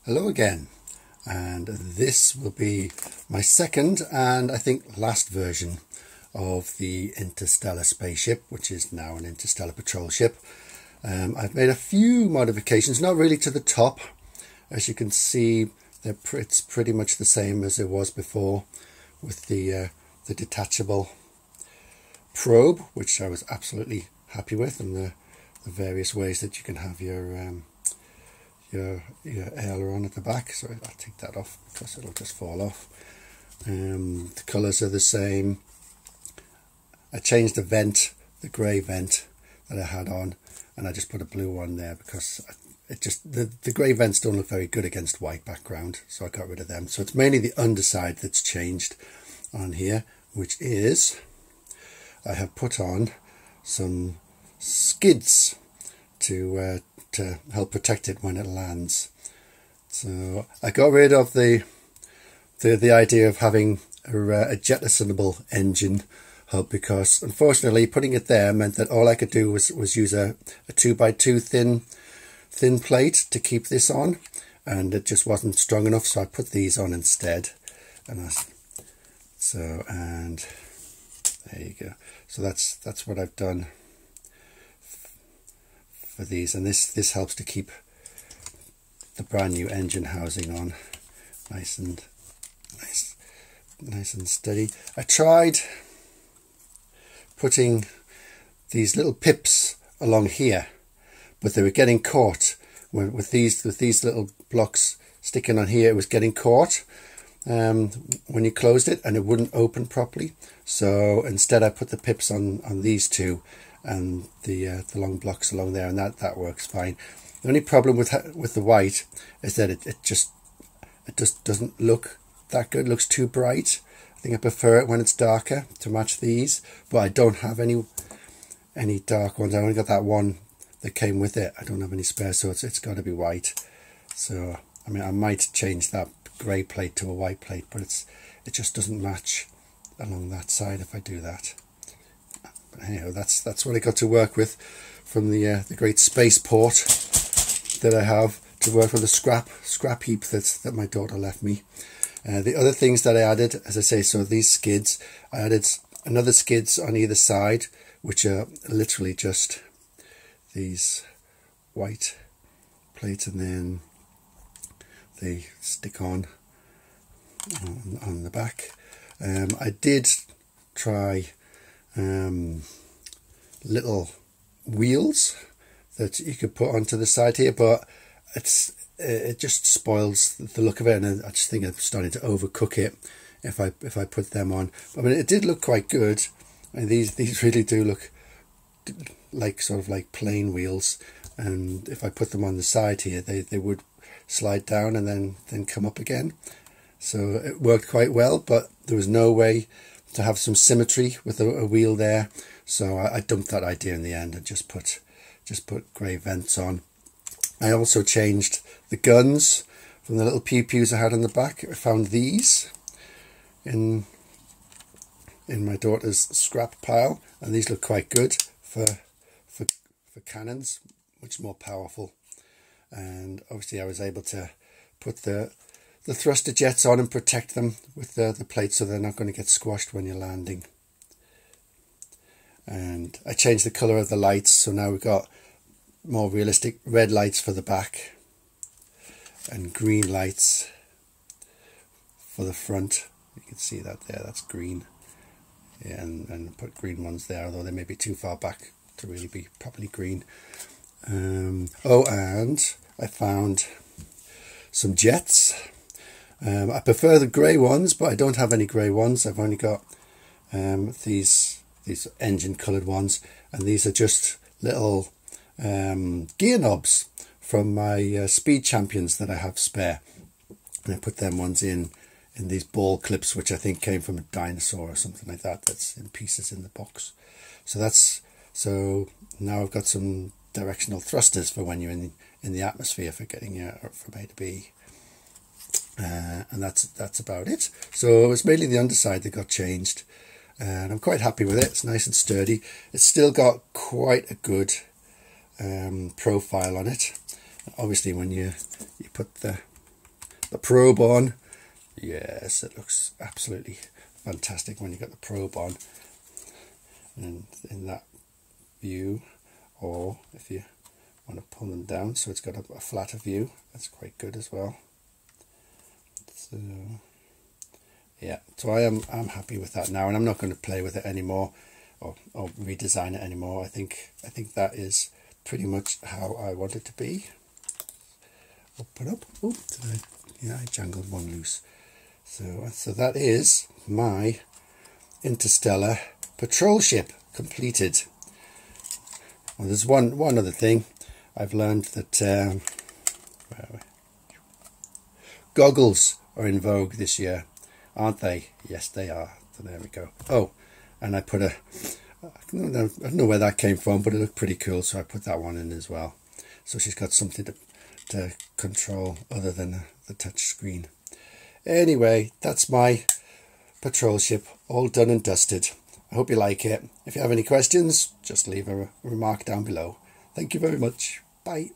Hello again, and this will be my second and I think last version of the interstellar spaceship, which is now an interstellar patrol ship. I've made a few modifications, not really to the top. As you can see, it's pretty much the same as it was before, with the detachable probe, which I was absolutely happy with, and the various ways that you can have your aileron at the back. So I'll take that off because it'll just fall off. The colours are the same. I changed the vent, the grey vent that I had on, and I just put a blue one there because the grey vents don't look very good against white background, so I got rid of them. So it's mainly the underside that's changed on here, which is I have put on some skids to help protect it when it lands. So I got rid of the idea of having a jettisonable engine hub, because unfortunately putting it there meant that all I could do was use a 2x2 thin plate to keep this on, and it just wasn't strong enough, so I put these on instead. And there you go. So that's what I've done for these, and this helps to keep the brand new engine housing on nice and steady. I tried putting these little pips along here, but they were getting caught with these little blocks sticking on here. It was getting caught when you closed it, and it wouldn't open properly. So instead I put the pips on these two and the long blocks along there, and that works fine. The only problem with the white is that it just doesn't look that good. It looks too bright. I think I prefer it when it's darker to match these, but I don't have any dark ones. I only got that one that came with it. I don't have any spare, so it's got to be white. So I mean, I might change that grey plate to a white plate, but it just doesn't match along that side if I do that. But anyhow, that's what I got to work with from the great spaceport that I have to work with, the scrap heap that my daughter left me. The other things that I added, as I say, so these skids, I added another skids on either side, which are literally just these white plates, and then they stick on the back. I did try little wheels that you could put onto the side here, but it just spoils the look of it, and I just think I'm starting to overcook it if I put them on. I mean, it did look quite good. I mean, these really do look like sort of like plain wheels, and if I put them on the side here, they would slide down and then come up again. So it worked quite well, but there was no way to have some symmetry with a wheel there, so I dumped that idea in the end and just put grey vents on. I also changed the guns from the little pew-pews I had on the back. I found these in my daughter's scrap pile, and these look quite good for cannons, much more powerful. And obviously I was able to put the thruster jets on and protect them with the plates, so they're not going to get squashed when you're landing. And I changed the colour of the lights, so now we've got more realistic red lights for the back and green lights for the front. You can see that there, that's green. Yeah, and put green ones there, although they may be too far back to really be properly green. Oh, and I found some jets. I prefer the grey ones, but I don't have any grey ones. I've only got these engine coloured ones, and these are just little gear knobs from my Speed Champions that I have spare, and I put them ones in these ball clips, which I think came from a dinosaur or something like that, that's in pieces in the box. So now I've got some directional thrusters for when you're in the atmosphere for getting from A to B. And that's about it. So it's mainly the underside that got changed, and I'm quite happy with it. It's nice and sturdy. It's still got quite a good profile on it. Obviously when you put the probe on. Yes, it looks absolutely fantastic when you got the probe on, and in that view, or if you want to pull them down so it's got a flatter view, that's quite good as well. So yeah, so I'm happy with that now, and I'm not going to play with it anymore or redesign it anymore. I think that is pretty much how I want it to be. Open up. Oh, I jangled one loose. So that is my interstellar patrol ship completed. Well, there's one other thing I've learned, that goggles are in vogue this year, aren't they? Yes, they are. So there we go. Oh, and I put I don't know where that came from, but it looked pretty cool, so I put that one in as well. So she's got something to control other than the touch screen. Anyway, that's my patrol ship all done and dusted. I hope you like it. If you have any questions, just leave a remark down below. Thank you very much. Bye.